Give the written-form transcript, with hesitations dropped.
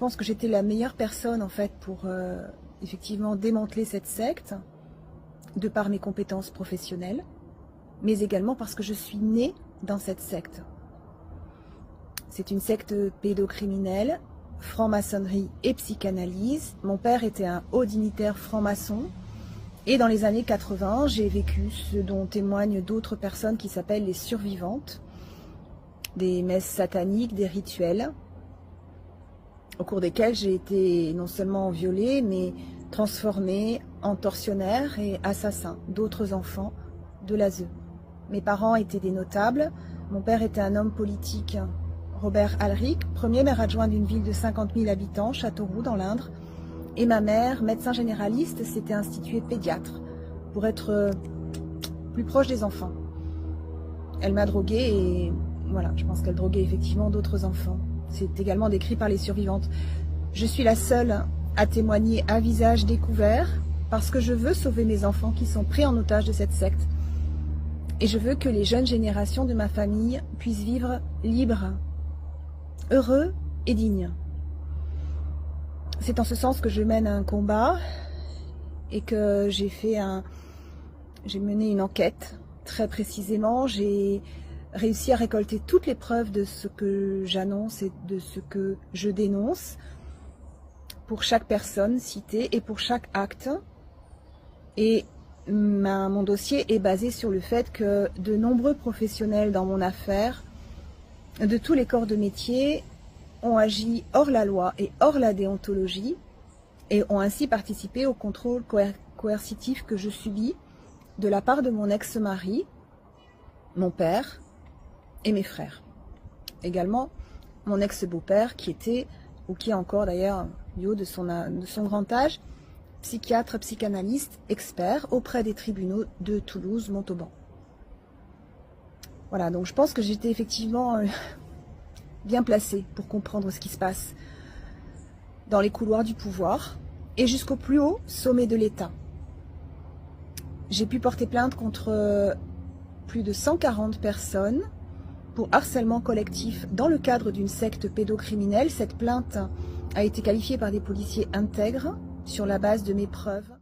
pense que j'étais la meilleure personne en fait pour effectivement démanteler cette secte, de par mes compétences professionnelles, mais également parce que je suis née dans cette secte. C'est une secte pédocriminelle, franc-maçonnerie et psychanalyse. Mon père était un haut dignitaire franc-maçon. Et dans les années 80, j'ai vécu ce dont témoignent d'autres personnes qui s'appellent les survivantes. Des messes sataniques, des rituels, au cours desquels j'ai été non seulement violée, mais transformée en tortionnaire et assassin d'autres enfants de l'ASE. Mes parents étaient des notables. Mon père était un homme politique, Robert Alric, premier maire adjoint d'une ville de 50 000 habitants, Châteauroux dans l'Indre. Et ma mère, médecin généraliste, s'était instituée pédiatre pour être plus proche des enfants. Elle m'a droguée et voilà, je pense qu'elle droguait effectivement d'autres enfants. C'est également décrit par les survivantes. Je suis la seule à témoigner à visage découvert parce que je veux sauver mes enfants qui sont pris en otage de cette secte. Et je veux que les jeunes générations de ma famille puissent vivre libres, heureux et dignes. C'est en ce sens que je mène un combat et que j'ai mené une enquête très précisément. J'ai réussi à récolter toutes les preuves de ce que j'annonce et de ce que je dénonce pour chaque personne citée et pour chaque acte. Et mon dossier est basé sur le fait que de nombreux professionnels dans mon affaire, de tous les corps de métier, ont agi hors la loi et hors la déontologie et ont ainsi participé au contrôle coercitif que je subis de la part de mon ex-mari, mon père et mes frères. Également mon ex-beau-père qui était, ou qui est encore d'ailleurs du haut de son grand âge, psychiatre, psychanalyste, expert auprès des tribunaux de Toulouse, Montauban. Voilà, donc je pense que j'étais effectivement bien placée pour comprendre ce qui se passe dans les couloirs du pouvoir et jusqu'au plus haut sommet de l'État. J'ai pu porter plainte contre plus de 140 personnes pour harcèlement collectif dans le cadre d'une secte pédocriminelle. Cette plainte a été qualifiée par des policiers intègres sur la base de mes preuves.